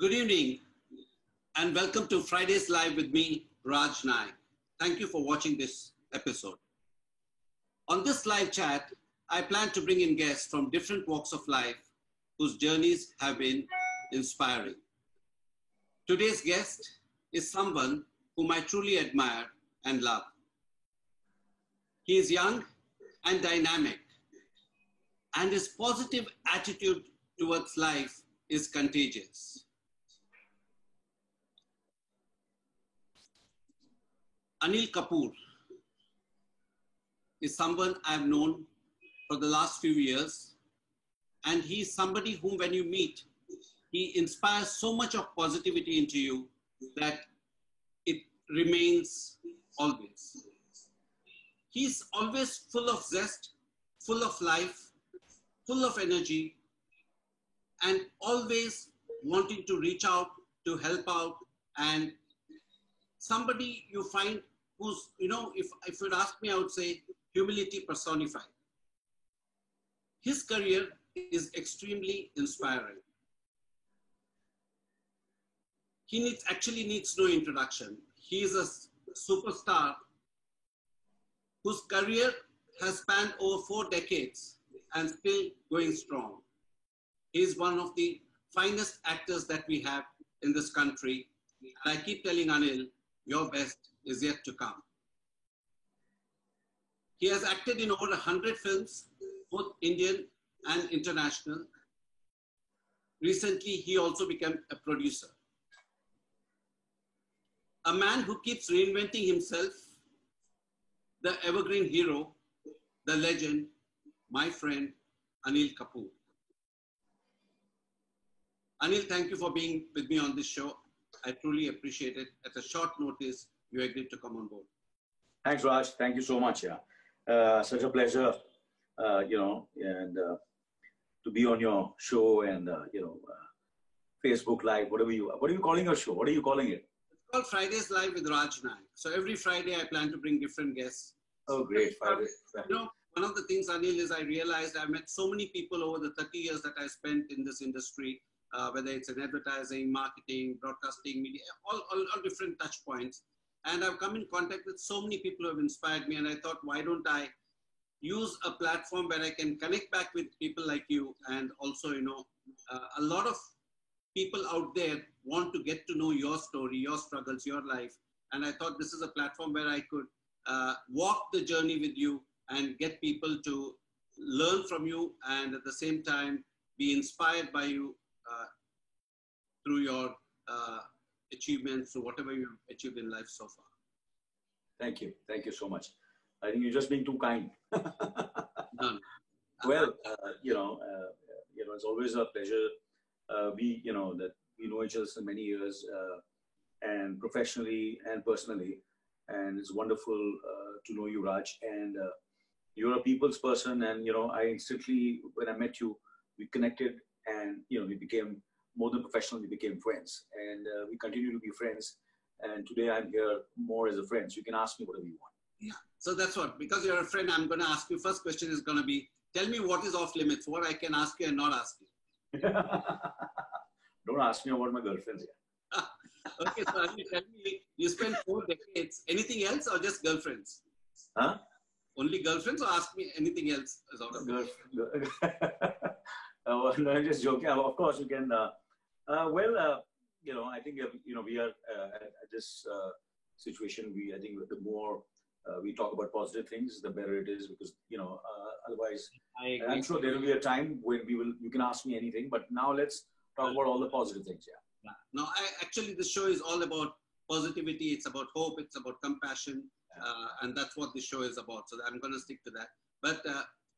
Good evening and welcome to Fridays Live with me, Raj Naik. Thank you for watching this episode. On this live chat, I plan to bring in guests from different walks of life whose journeys have been inspiring. Today's guest is someone whom I truly admire and love. He is young and dynamic, and his positive attitude towards life is contagious. Anil Kapoor is someone I've known for the last few years, and he's somebody whom when you meet, he inspires so much of positivity into you that it remains always. He's always full of zest, full of life, full of energy, and always wanting to reach out, to help out, and somebody you find who's, if you'd ask me, I would say humility personified. His career is extremely inspiring. He actually needs no introduction. He is a superstar whose career has spanned over 4 decades and still going strong. He is one of the finest actors that we have in this country. And I keep telling Anil, your best is yet to come. He has acted in over 100 films, both Indian and international. Recently, he also became a producer. A man who keeps reinventing himself, the evergreen hero, the legend, my friend, Anil Kapoor. Anil, thank you for being with me on this show. I truly appreciate it. At a short notice, you agreed to come on board. Thanks, Raj. Thank you so much. Such a pleasure, and to be on your show and Facebook Live. What are you calling your show? What are you calling it? It's called Fridays Live with Raj Naik. So every Friday, I plan to bring different guests. Oh, great! Friday. One of the things, Anil, is I realized I've met so many people over the 30 years that I spent in this industry. Whether it's in advertising, marketing, broadcasting, media, all different touch points. And I've come in contact with so many people who have inspired me. And I thought, why don't I use a platform where I can connect back with people like you? And also, a lot of people out there want to get to know your story, your struggles, your life. And I thought this is a platform where I could walk the journey with you and get people to learn from you and at the same time be inspired by you through your achievements, through whatever you've achieved in life so far. Thank you. Thank you so much. I think you're just being too kind. None. Well, it's always a pleasure. That we know each other for many years, and professionally and personally. And it's wonderful to know you, Raj. And you're a people's person. And, I instantly, when I met you, we connected. And, we became more than professional, we became friends. And we continue to be friends. And today I'm here more as a friend. So you can ask me whatever you want. Yeah. So that's what, because you're a friend, I'm going to ask you, first question is going to be, tell me what is off limits, what I can ask you and not ask you. Don't ask me about my girlfriends yet. Okay, so tell me, you spent 4 decades, anything else or just girlfriends? Huh? Only girlfriends or ask me anything else? Girlfriend. No, I'm just joking. Of course, you can. I think we are at this situation. I think the more we talk about positive things, the better it is because otherwise, I'm sure there will be a time when you can ask me anything. But now let's talk about all the positive things. Yeah. No, actually, this show is all about positivity. It's about hope. It's about compassion, and that's what this show is about. So I'm going to stick to that. But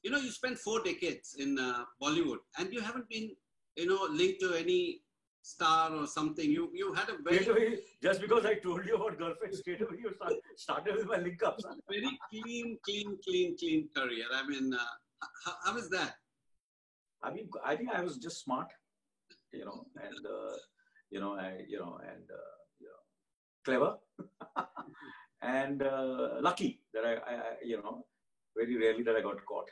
you spent 4 decades in Bollywood and you haven't been, linked to any star or something. You had a very... Just because I told you about girlfriend, straight away you started with my link-ups. Very clean career. I mean, how is that? I mean, I think I was just smart, clever and lucky that I very rarely that I got caught.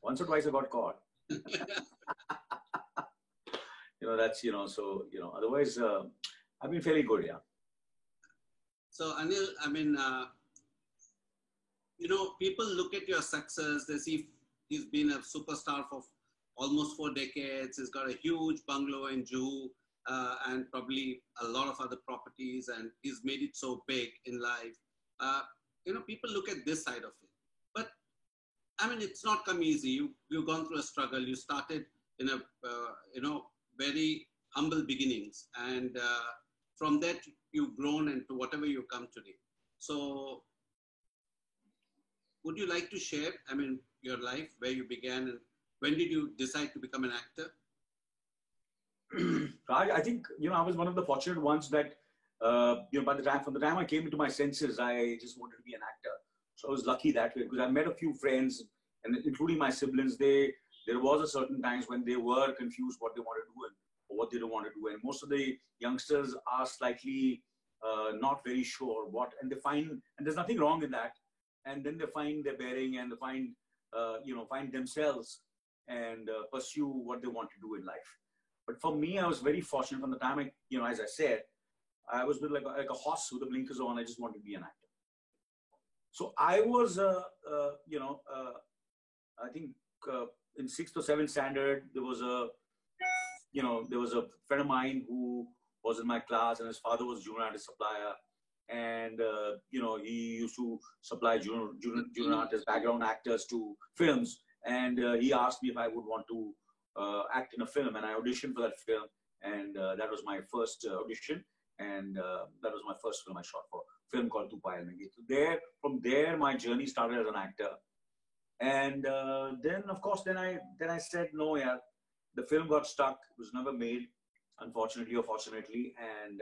Once or twice I got caught. that's, so, otherwise, I've been fairly good, yeah. So Anil, I mean, people look at your success, they see he's been a superstar for almost 4 decades. He's got a huge bungalow in Juhu and probably a lot of other properties, and he's made it so big in life. People look at this side of it. But I mean, it's not come easy. You've gone through a struggle. You started in a, very humble beginnings. And from that, you've grown into whatever you've come today. So would you like to share, I mean, your life, where you began and when did you decide to become an actor? I think, I was one of the fortunate ones that, from the time I came into my senses, I just wanted to be an actor. So I was lucky that way because I met a few friends, and including my siblings. There was a certain times when they were confused what they wanted to do or what they don't want to do. And most of the youngsters are slightly not very sure what, and they find, and there's nothing wrong in that. And then they find their bearing and they find themselves and pursue what they want to do in life. But for me, I was very fortunate from the time as I said, I was with like a horse with the blinkers on. I just wanted to be an actor. So I was, I think in 6th or 7th standard, there was a friend of mine who was in my class, and his father was a junior artist supplier. And, he used to supply junior artist background actors to films. And he asked me if I would want to act in a film, and I auditioned for that film. And that was my first audition. And that was my first film I shot for, a film called Tu Payal Mein Geet. So from there, my journey started as an actor. And then, of course, then I said, no, yeah, the film got stuck. It was never made, unfortunately or fortunately. And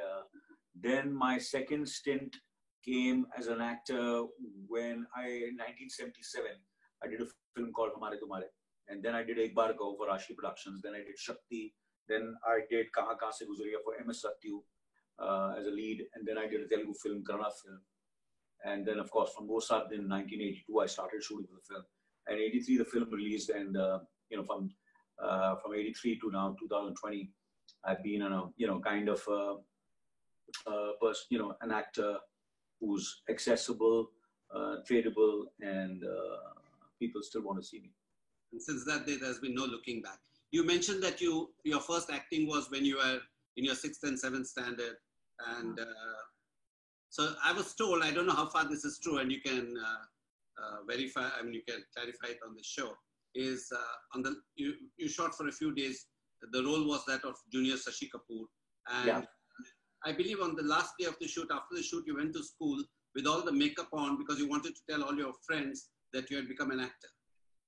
then my second stint came as an actor when in 1977, I did a film called Hamare Tumhare. And then I did Ek Baar Kaho for Rashi Productions. Then I did Shakti. Then I did Kahan Kahan Se Guzariya for MS Satyu as a lead. And then I did a Telugu film, Kannada film. And then, of course, from Bosat in 1982, I started shooting for the film. And 83, the film released. And, from 83 to now, 2020, I've been on a, kind of, an actor who's accessible, tradable, and people still want to see me. And since that day, there's been no looking back. You mentioned that your first acting was when you were in your 6th and 7th standard. And so I was told, I don't know how far this is true, and you can verify, I mean, you can clarify it on the show, is you shot for a few days. The role was that of Junior Shashi Kapoor. And yeah. I believe on the last day of the shoot, after the shoot, you went to school with all the makeup on because you wanted to tell all your friends that you had become an actor.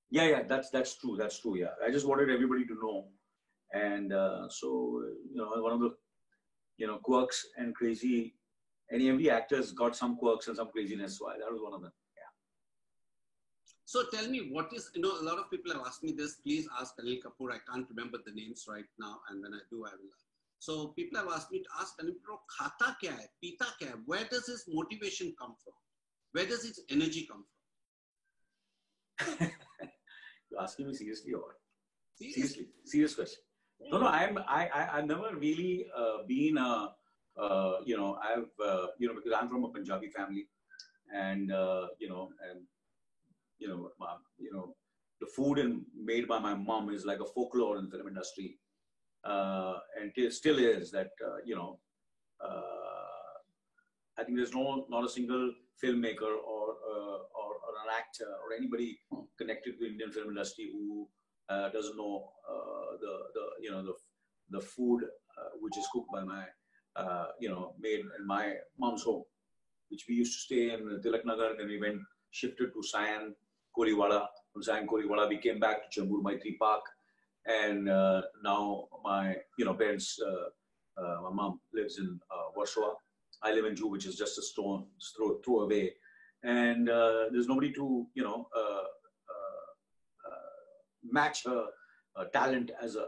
Yeah, that's true. That's true. Yeah, I just wanted everybody to know, and so one of the quirks and crazy, and every actor's got some quirks and some craziness. So that was one of them. Yeah. So tell me, what is a lot of people have asked me this. Please ask Anil Kapoor. I can't remember the names right now, and when I do, I will. So people have asked me to ask Anil Kapoor, khata kya hai, pita kya hai? Where does his motivation come from? Where does his energy come from? You're asking me seriously or what? Seriously, serious question. Yeah. No, I've never really been I've because I'm from a Punjabi family, and the food made by my mom is like a folklore in the film industry. And it still is that, I think there's not a single filmmaker or an actor or anybody connected to the Indian film industry who doesn't know the food which is cooked by my, made in my mom's home, which we used to stay in Tilak Nagar. Then we shifted to Sion Koliwala. From Sion Koliwala, we came back to Chembur Maitri Park. And now my parents, my mom lives in Warsaw. I live in Juhu, which is just a stone's throw away. And there's nobody to match her talent as a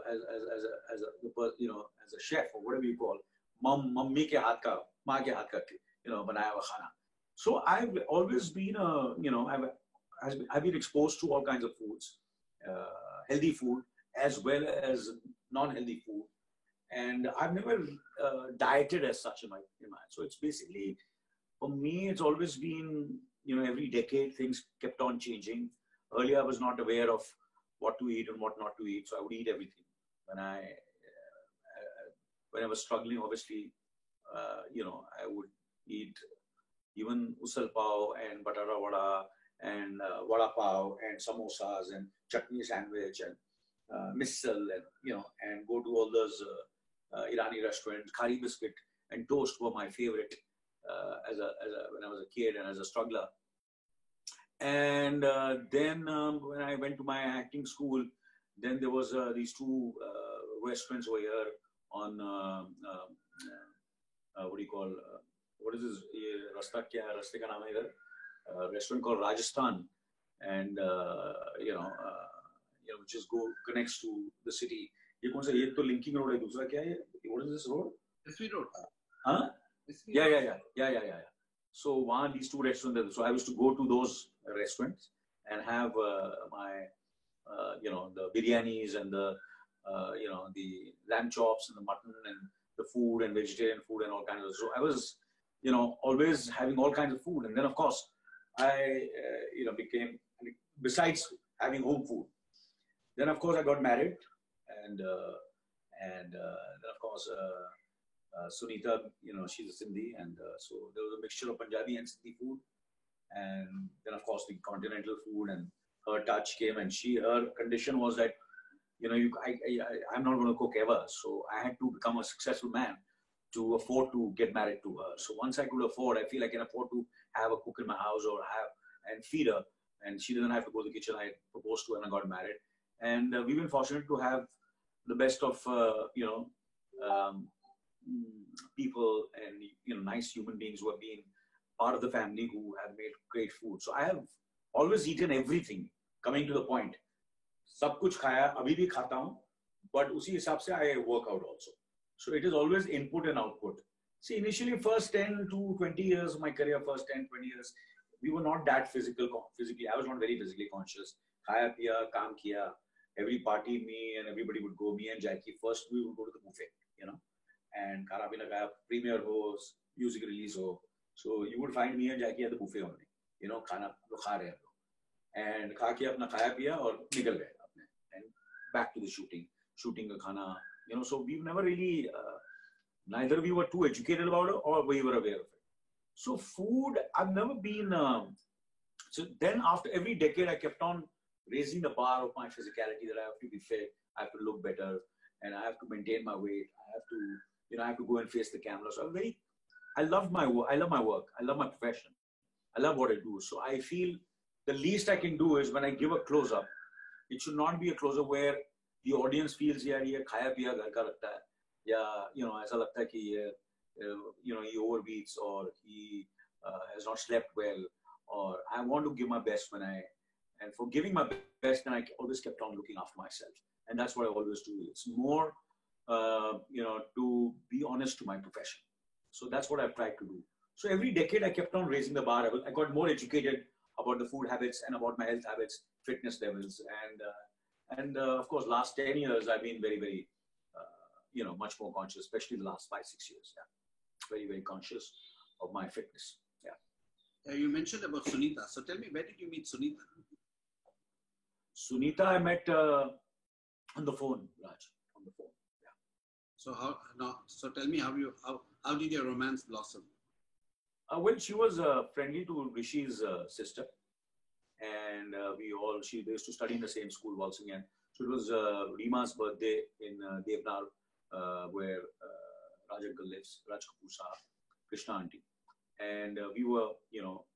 chef or whatever you call. Mummy ke haath ka, maa ke haath ka, banaya hua khana. So I've always been I've been exposed to all kinds of foods, healthy food, as well as non-healthy food. And I've never dieted as such in my mind. So it's basically, for me, it's always been, every decade things kept on changing. Earlier, I was not aware of what to eat and what not to eat, so I would eat everything. When I was struggling, obviously, I would eat even usal pav and batara vada and vada pav and samosas and chutney sandwich and missile and go to all those Irani restaurants. Khari biscuit and toast were my favorite when I was a kid and as a struggler. And then when I went to my acting school, then there was these two restaurants over here on what do you call? What is this? Rasta kya? Raste ka naam hai idhar? Restaurant called Rajasthan, and which is connects to the city. ये कौन सा? ये तो linking road है. दूसरा क्या है? What is this road? SV Road. Huh? Yeah. So one these two restaurants. So I used to go to those restaurants and have my the biryanis and the the lamb chops and the mutton and the food and vegetarian food and all kinds of. So I was always having all kinds of food, and then of course I became, besides having home food, then of course I got married, and then of course Sunita, she's a Sindhi, and so there was a mixture of Punjabi and Sindhi food, and then of course the continental food, and her touch came, and her condition was that I'm not going to cook ever, so I had to become a successful man to afford to get married to her. So once I could afford, I feel I can afford to have a cook in my house or and feed her, and she doesn't have to go to the kitchen. I proposed to her and I got married, and we've been fortunate to have the best of people and nice human beings who have been part of the family, who have made great food. So I have always eaten everything. Coming to the point, सब कुछ खाया, अभी भी खाता हूँ, but उसी हिसाब से I work out also. So it is always input and output. See, initially first 10 to 20 years of my career, first 10, 20 years, we were not that physically. I was not very physically conscious. Khaya piya, kaam kiya. Every party, me and everybody would go. Me and Jackie, first we would go to the buffet, and khana pina kaya, premiere ho, music release ho. So you would find me and Jackie at the buffet only. Khana kha rahe hain. And kha ke apna khaya piya aur nikal gaye apne, and back to the shooting ka khana. So we've never really, neither we were too educated about it or we were aware of it. So food, I've never been, so then after every decade, I kept on raising the bar of my physicality, that I have to be fit, I have to look better, and I have to maintain my weight. I have to, I have to go and face the camera. So I love my work. I love my profession. I love what I do. So I feel the least I can do is when I give a close-up, it should not be a close-up where the audience feels यार ये खाया पिया घर का लगता है, या ऐसा लगता है कि he overeats or he has not slept well, or I want to give my best and for giving my best, then I always kept on looking after myself, and that's what I always do. It's more to be honest to my profession. So that's what I've tried to do. So every decade I kept on raising the bar. I got more educated about the food habits and about my health habits, fitness levels, and of course, last 10 years, I've been very, very, much more conscious, especially the last 5-6 years. Yeah. Very, very conscious of my fitness. Yeah. You mentioned about Sunita. So tell me, where did you meet Sunita? Sunita, I met on the phone, Raj, on the phone. Yeah. So tell me, how did your romance blossom? Well, she was friendly to Rishi's sister. And she used to study in the same school, Walsingham. So it was Rima's birthday in Devnar, where Raj uncle lives, Raj Kapoor Sahab, Krishna auntie. And we were,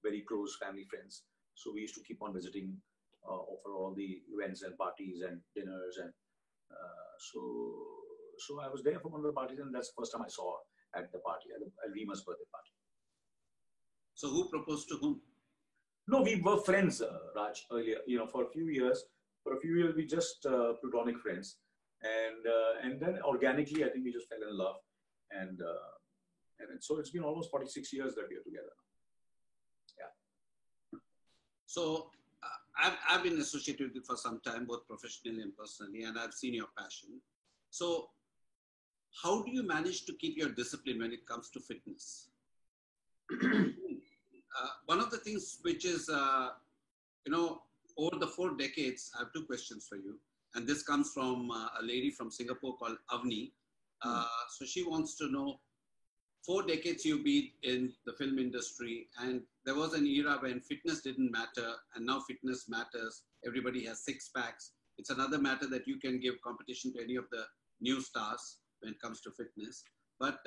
very close family friends. So we used to keep on visiting for all the events and parties and dinners. And so I was there for one of the parties, and that's the first time I saw her at the party, at Rima's birthday party. So who proposed to whom? No, we were friends, Raj, earlier. For a few years, we just platonic friends, and then organically, I think we just fell in love, and so it's been almost 46 years that we are together. Yeah. So I've been associated with you for some time, both professionally and personally, and I've seen your passion. So how do you manage to keep your discipline when it comes to fitness? One of the things which is, over the 4 decades, I have 2 questions for you. And this comes from a lady from Singapore called Avni. So she wants to know, 4 decades you've been in the film industry, and there was an era when fitness didn't matter, and now fitness matters. Everybody has 6 packs. It's another matter that you can give competition to any of the new stars when it comes to fitness. But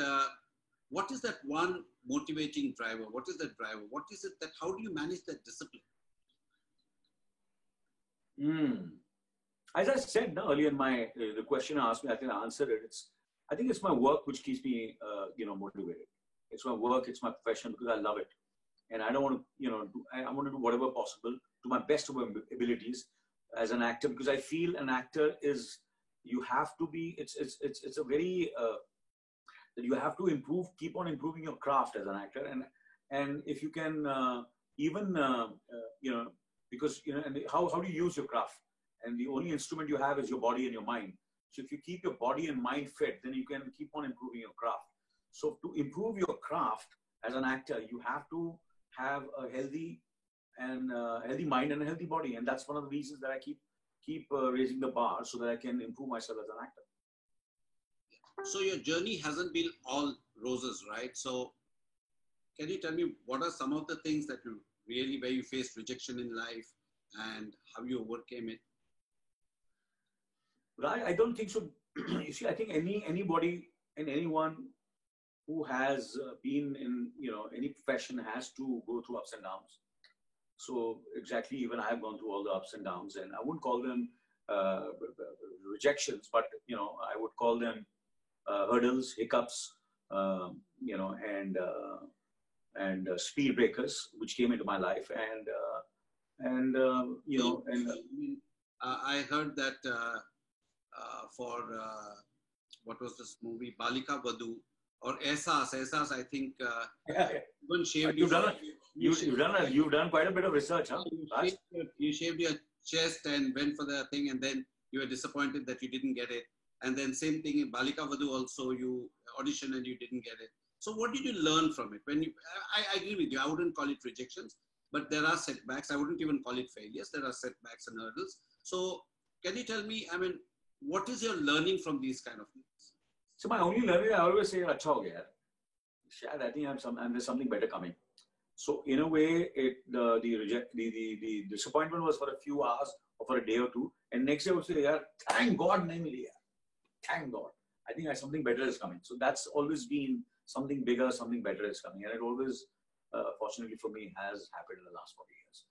what is that one motivating driver? What is that driver? What is it that, how do you manage that discipline? As I said earlier in the question you asked me, I think I answered it. I think it's my work which keeps me, motivated. It's my work, it's my profession, because I love it. And I don't want to, I want to do whatever possible to my best of my abilities as an actor, because I feel an actor is, you have to be, it's a very, that you have to improve, keep on improving your craft as an actor. And if you can because, and how do you use your craft? And the only instrument you have is your body and your mind. So if you keep your body and mind fit, then you can keep on improving your craft. So to improve your craft as an actor, you have to have a healthy mind and a healthy body. And that's one of the reasons that I keep raising the bar, so that I can improve myself as an actor. So your journey hasn't been all roses, right? So can you tell me what are some of the things that you really, where you faced rejection in life and how you overcame it? Right, I don't think so. You see, I think anybody and anyone who has been in any profession has to go through ups and downs. So exactly, even I have gone through all the ups and downs, and I wouldn't call them rejections, but I would call them hurdles, hiccups, and speed breakers, which came into my life, I heard that for what was this movie, Balika Vadhu or Ehsaas, I think. Even shaved you've done quite a bit of research, huh? You shaved your chest and went for the thing, and then you were disappointed that you didn't get it. And then same thing in Balika Vadhu also, you auditioned and you didn't get it. So what did you learn from it? I agree with you, I wouldn't call it rejections, but there are setbacks. I wouldn't even call it failures. There are setbacks and hurdles. So can you tell me, what is your learning from these kind of things? So my only learning, I always say, "Acha ho gaya. Shayad, I think there's something better coming." So in a way, the disappointment was for a few hours or for a day or two, and next day I would say, "Yaar, thank God, nahi mili yaar. Thank God. I think something better is coming." So that's always been something bigger, something better is coming, and it always, fortunately for me, has happened in the last 40 years.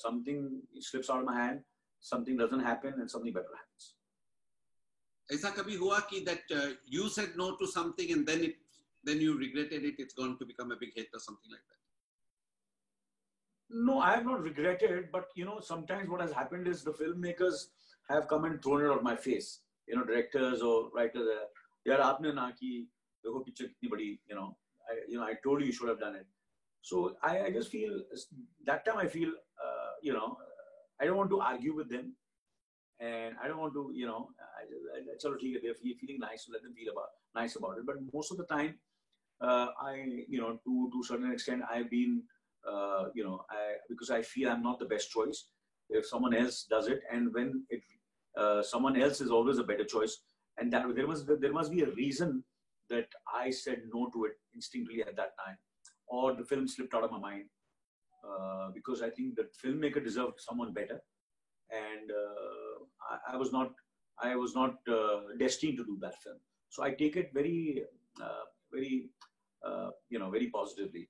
Something slips out of my hand, something doesn't happen, and something better happens. ऐसा कभी हुआ कि that you said no to something and then you regretted it, it's going to become a big hit or something like that? No, I have not regretted, but sometimes what has happened is the filmmakers have come and thrown it on my face. Directors or writers, yaar aapne na ki, dekho picture kitni badi, I told you should have done it. So I just feel, that time I feel, I don't want to argue with them. And I don't want to, they're feeling nice, so let them feel nice about it. But most of the time, to a certain extent, I've been, because I feel I'm not the best choice. If someone else does it, and when someone else is always a better choice, and that there must be a reason that I said no to it instinctively at that time, or the film slipped out of my mind, because I think the filmmaker deserved someone better, and I was not destined to do that film. So I take it very, very positively.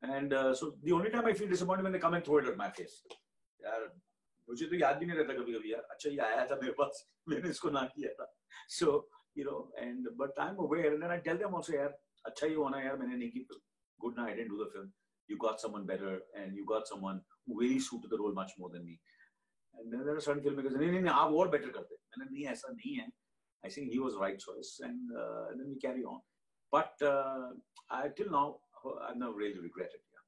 And so the only time I feel disappointed when they come and throw it at my face. मुझे तो याद भी नहीं रहता कभी-कभी यार, अच्छा ये आया था मेरे पास, मैंने इसको ना किया था. So but I'm aware, and then I tell them also, यार अच्छा ही होना यार, मैंने नहीं की, good ना, I didn't do the film. You got someone better, and you got someone who really suited the role much more than me. And then there are certain filmmakers, नहीं आप और better करते. मैंने नहीं, ऐसा नहीं है. I think he was the right choice, and then we carry on. But till now, I've never really regretted. Yeah.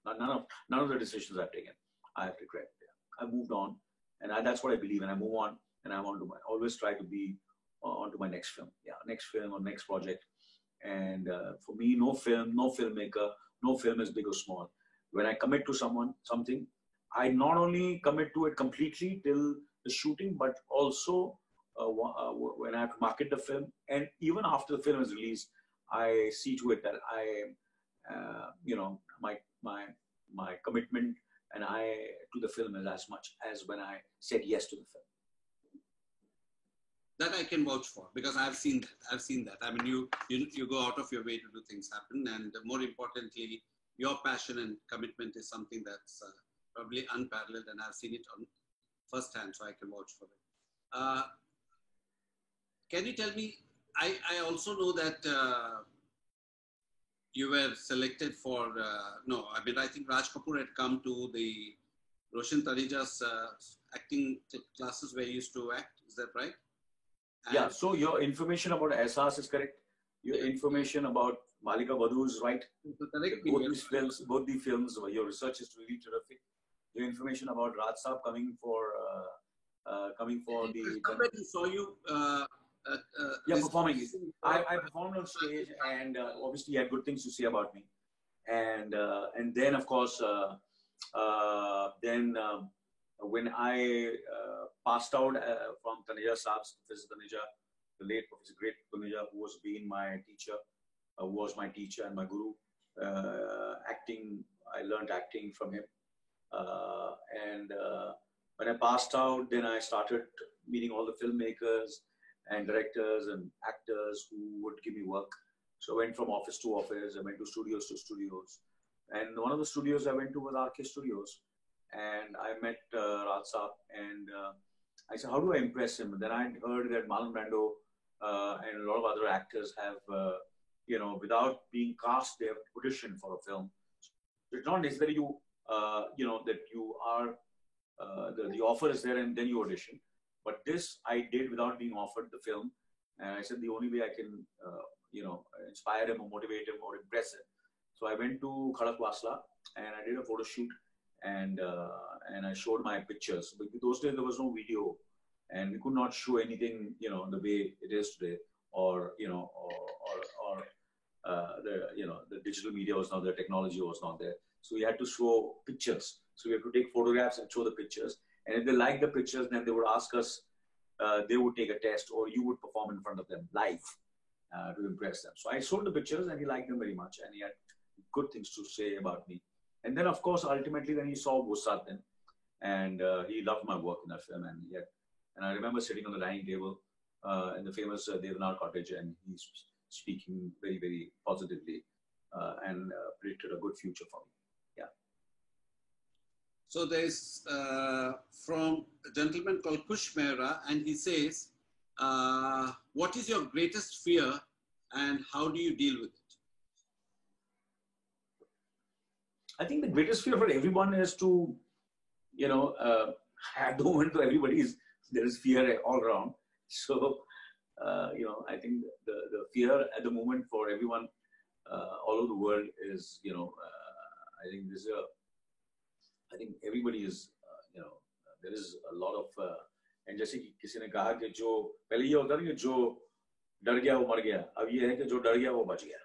No, none of the decisions I've taken, I have regretted. Yeah. I've moved on, and that's what I believe, and I move on, and I always try to be onto my next film. Yeah, next film or next project. And for me, no film, no filmmaker, no film is big or small. When I commit to something, I not only commit to it completely till the shooting, but also when I have to market the film, and even after the film is released, I see to it that my commitment and I to the film is as much as when I said yes to the film. That I can vouch for, because I've seen that. I've seen that. I mean, you go out of your way to do things happen, and more importantly, your passion and commitment is something that's probably unparalleled, and I've seen it on firsthand, so I can vouch for it. Can you tell me? I also know that you were selected for. No, I mean, I think Raj Kapoor had come to the Roshan Taneja's acting classes where you used to act. Is that right? And yeah, so your information about Ehsaas is correct. Your information about Malika Badoo is right. Both the films, your research is really terrific. Your information about Raj Saab coming for the... Somebody saw you... performing. I performed on stage, and obviously he had good things to say about me. And then, of course, when I passed out from Taneja Saab's, Professor Taneja, the late Professor Great Taneja, who was my teacher and my guru. Acting, I learned acting from him. When I passed out, then I started meeting all the filmmakers and directors and actors who would give me work. So I went from office to office, I went to studios. And one of the studios I went to was RK Studios. And I met Raj Saab, and I said, how do I impress him? And then I heard that Marlon Brando and a lot of other actors have, without being cast, they have auditioned for a film. So it's not necessarily that you are, the offer is there and then you audition. But this I did without being offered the film. And I said the only way I can, inspire him or motivate him or impress him. So I went to Khadakwasla and I did a photo shoot. And I showed my pictures. But in those days there was no video, and we could not show anything, the way it is today, or the digital media was not there, technology was not there. So we had to show pictures. So we had to take photographs and show the pictures. And if they liked the pictures, then they would ask us. They would take a test, or you would perform in front of them live to impress them. So I showed the pictures, and he liked them very much, and he had good things to say about me. And then, of course, ultimately, then he saw Wusat then, and he loved my work in that film. And I remember sitting on the dining table in the famous Devanar cottage, and he's speaking very, very positively and predicted a good future for me. Yeah. So there's from a gentleman called Kush Mehra, and he says, what is your greatest fear and how do you deal with it? I think the greatest fear for everyone is to, at the moment to everybody there is fear all around. So, I think the fear at the moment for everyone all over the world is, I think everybody is, there is a lot of, and जैसे कि किसी ने कहा कि जो पहले ये होता है कि जो डर गया वो मर गया, अब ये है कि जो डर गया वो बच गया.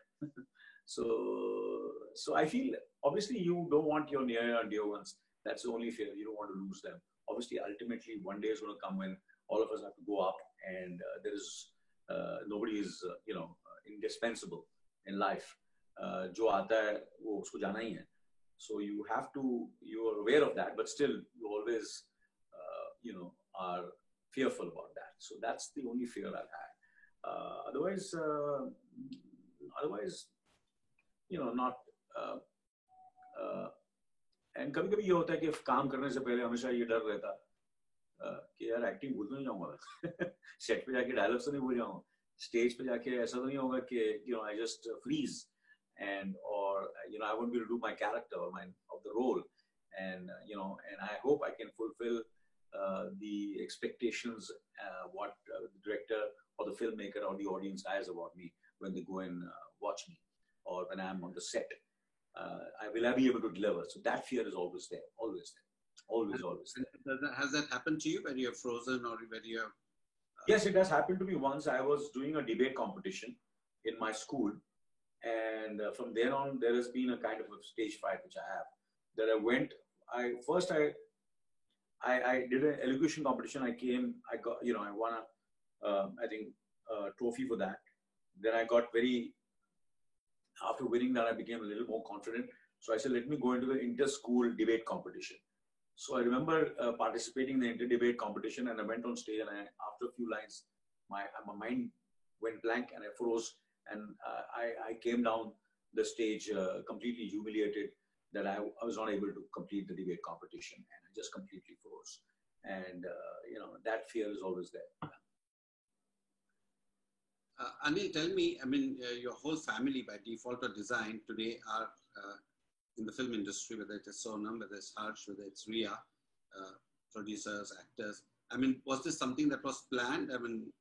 So I feel, obviously you don't want your near and dear ones. That's the only fear. You don't want to lose them. Obviously, ultimately, one day is going to come when all of us have to go up, and there is nobody is indispensable in life. जो आता है वो उसको जाना ही है. So you are aware of that, but still you always are fearful about that. So that's the only fear I've had. Otherwise, not. And कभी-कभी ये होता है कि काम करने से पहले हमेशा ये डर रहता कि यार एक्टिंग भूल तो नहीं जाऊंगा, सेट पे जाके डायलॉग्स तो नहीं भूल जाऊंगा, स्टेज पे जाके ऐसा तो नहीं होगा कि I just freeze and I won't be able to do my character or of the role, and I hope I can fulfill the expectations what the director or the filmmaker or the audience has about me when they go and watch me, or when I'm on the set. Will I be able to deliver? So that fear is always there, always there, always there. Has that happened to you when you have frozen or when you have Yes, it has happened to me once. I was doing a debate competition in my school, and from there on, there has been a kind of a stage fright which I have. That I went. I first I did an elocution competition. I came. I got I won a I think a trophy for that. Then I got very after winning that I became a little more confident. So I said, let me go into the inter-school debate competition. So I remember participating in the inter-debate competition, and I went on stage, and after a few lines, my mind went blank and I froze, and I came down the stage completely humiliated that I was not able to complete the debate competition, and I just completely froze. And that fear is always there. Anil, tell me, I mean, your whole family by default or design today are in the film industry, whether it is Sonam, whether it's Harsh, whether it's Ria, producers, actors. I mean, was this something that was planned? I mean,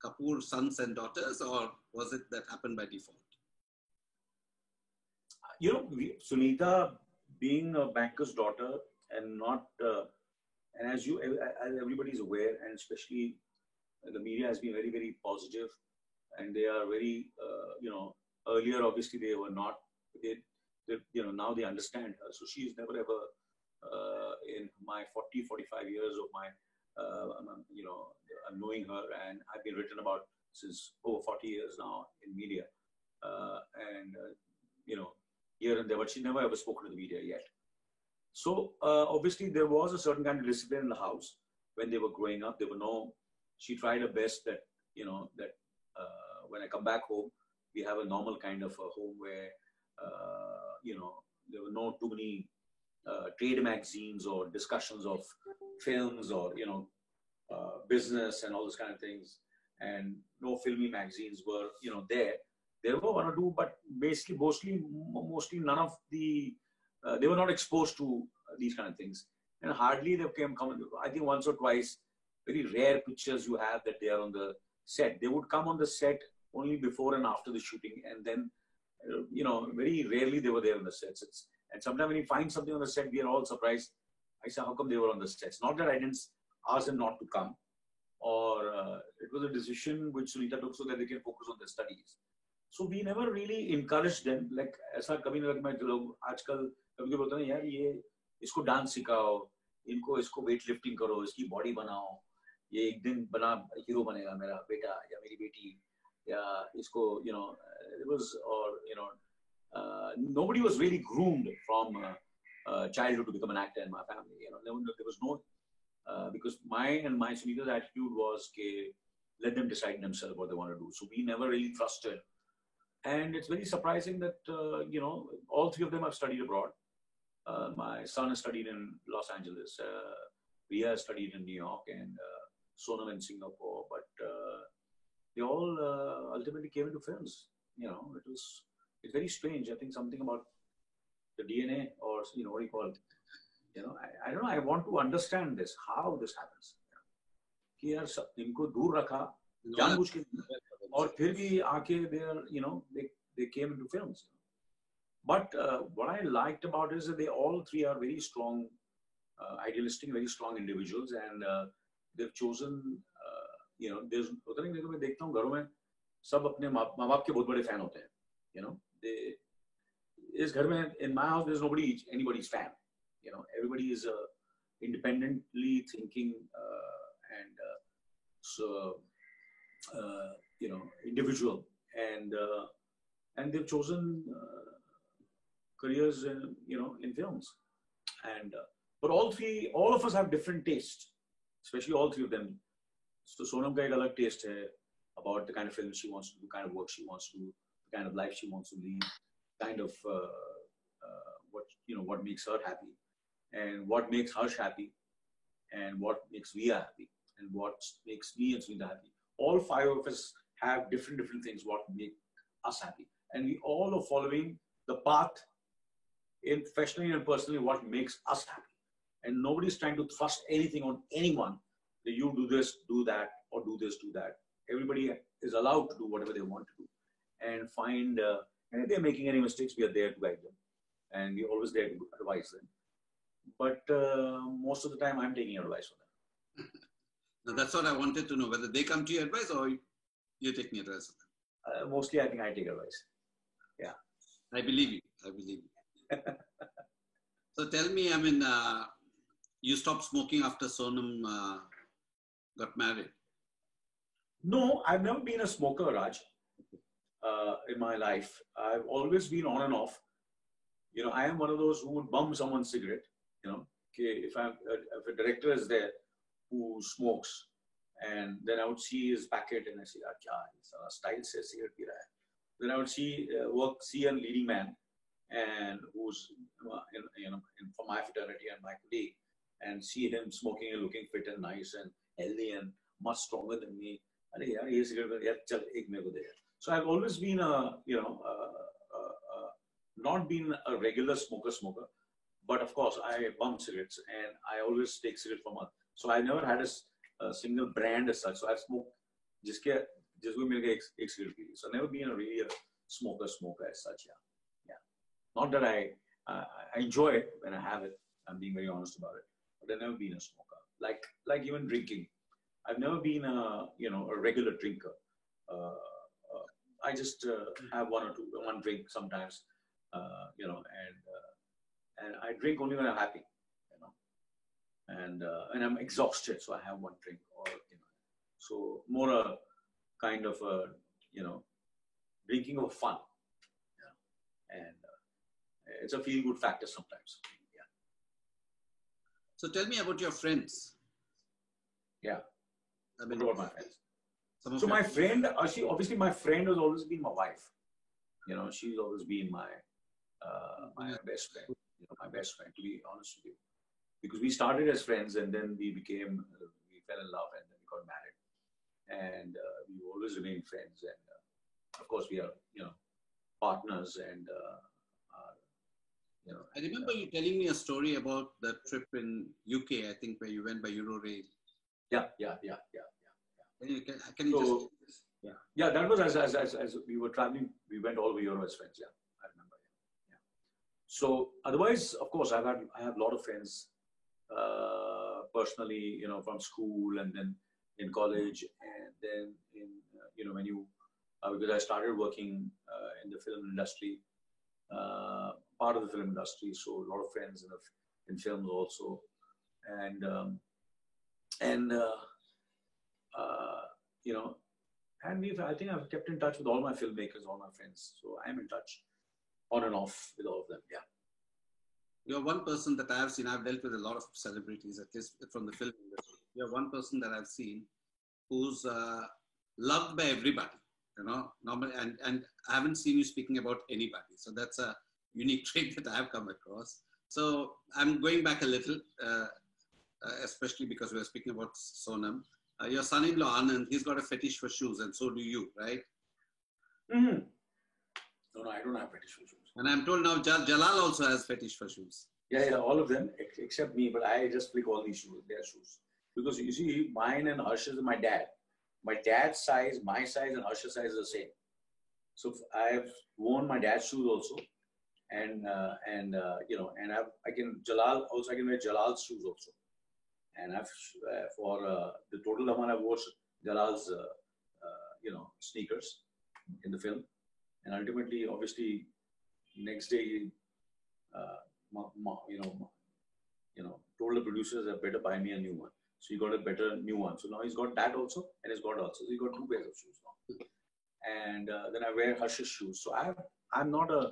Kapoor sons and daughters, or was it that happened by default? Sunita being a banker's daughter and not, and as everybody is aware, and especially the media has been very, very positive, and they are very, earlier obviously they were not, now they understand her. So she's never ever, in my 45 years of my, knowing her, and I've been written about since over 40 years now in media, here and there, but she never ever spoken to the media yet. So obviously there was a certain kind of discipline in the house when they were growing up. She tried her best that, when I come back home, we have a normal kind of a home where, there were no too many trade magazines or discussions of films or, business and all those kind of things. And no filmy magazines were, there. There were one or two, but basically, mostly none of the, they were not exposed to these kind of things. And hardly they come, I think once or twice, very rare pictures you have that they are on the set. They would come on the set only before and after the shooting. And then, very rarely they were there on the sets. And sometimes when you find something on the set, we are all surprised. I say, how come they were on the sets? Not that I didn't ask them not to come, or it was a decision which Sunita took so that they can focus on their studies. So we never really encouraged them. Like, ऐसा कभी नहीं लगता मैं लोग आजकल कभी बोलते हैं यार ये इसको डांस सिखाओ, इसको वेट लिफ्टिंग करो, इसकी बॉडी बनाओ, ये एक दिन बना हीरो बनेगा मेरा बेटा या मेरी बेटी, या इसको it was, or nobody was really groomed from childhood to become an actor in my family. There was no because my Sunita's attitude was let them decide themselves what they want to do. So we never really trusted. And it's very surprising that, all three of them have studied abroad. My son has studied in Los Angeles. Ria has studied in New York, and Sonam in Singapore. But they all ultimately came into films. It's very strange. I think something about the DNA, or, what do you call it? I don't know. I want to understand this, how this happens. कि यार इनको दूर रखा जानबूझ के, और फिर भी आके they came into films. But what I liked about it is that they all three are very strong, idealistic, very strong individuals, and they've chosen, there's होता नहीं, मैं देखता हूँ घरों में सब अपने माँ बाप के बहुत बड़े fan होते हैं, इस घर में, in my house there's anybody's fan, everybody is independently thinking, and so individual, and they've chosen careers in films, and but all of us have different tastes, especially all three of them. So Sonam ka ek alag taste hai about the kind of film she wants to do, kind of work she wants to do, the kind of life she wants to lead, kind of what makes her happy, and what makes Harsh happy, and what makes Ria happy, and what makes me and Sunita happy. All five of us have different things what make us happy, and we all are following the path in professionally and personally what makes us happy, and nobody's trying to thrust anything on anyone that you do this, do that, or do this, do that. Everybody is allowed to do whatever they want to do, and find and if they're making any mistakes, we are there to guide them, and we're always there to advise them. But most of the time I'm taking advice from them. Now, that's what I wanted to know, whether they come to your advice or you're taking advice of them. Mostly, I think I take advice. Yeah. I believe you. I believe you. So tell me, I mean, you stopped smoking after Sonam got married? No, I've never been a smoker, Raj, in my life. I've always been on and off. You know, I am one of those who would bum someone's cigarette. You know, okay, if a director is there who smokes, and then I would see his packet and I say, "Kya style se cigarette pee raha hai." Then I would see a leading man, and who's from my fraternity and my colleague, and see him smoking and looking fit and nice and healthy and much stronger than me. So I've always been not been a regular smoker, but of course I bum cigarettes and I always take cigarettes from others. So I never had a single brand as such. So I've smoked just एक cigarette P Lee. So I've never been a really a smoker as such. Yeah. Not that I enjoy it when I have it. I'm being very honest about it. But I've never been a smoker. Like even drinking, I've never been a regular drinker. I just have one drink sometimes, and I drink only when I'm happy, and I'm exhausted, so I have one drink, or so more a kind of a drinking of fun, and it's a feel-good factor sometimes. Yeah. So tell me about your friends. Yeah. I mean, what about my friends? So my friend, obviously my friend has always been my wife. She's always been my best friend. My best friend, to be honest with you, because we started as friends and then we fell in love and then we got married, and we always remained friends. And of course, we are partners and. I remember you telling me a story about the trip in UK. I think where you went by Eurorail. Yeah. Can you Yeah, that was as we were traveling, we went all over Europe as friends. Yeah, I remember. Yeah. So otherwise, of course, I have a lot of friends personally, from school and then in college, and then in when you because I started working in the film industry, part of the film industry, so a lot of friends in films also, and I think I've kept in touch with all my filmmakers, all my friends. So I'm in touch on and off with all of them. Yeah. You're one person that I have seen. I've dealt with a lot of celebrities, at least from the film industry. You're one person that I've seen who's loved by everybody, normally, and I haven't seen you speaking about anybody. So that's a unique trait that I've come across. So I'm going back a little, especially because we were speaking about Sonam. Your son-in-law Anand, he's got a fetish for shoes, and so do you, right? Mm-hmm. No, I don't have fetish for shoes. And I'm told now Jalal also has fetish for shoes. Yeah, all of them except me. But I just pick all these shoes, their shoes, because you see, mine and Harsha's and my dad. My dad's size, my size, and Harsha's size is the same. So I've worn my dad's shoes also, and I can wear Jalal's shoes also. And I've for the total amount I've wore Jalal's sneakers in the film, and ultimately, obviously, next day, told the producers that better buy me a new one. So he got a better new one. So now he's got that also, and he's got also. So he got 2 pairs of shoes now. And then I wear Harsh's shoes. So I'm not a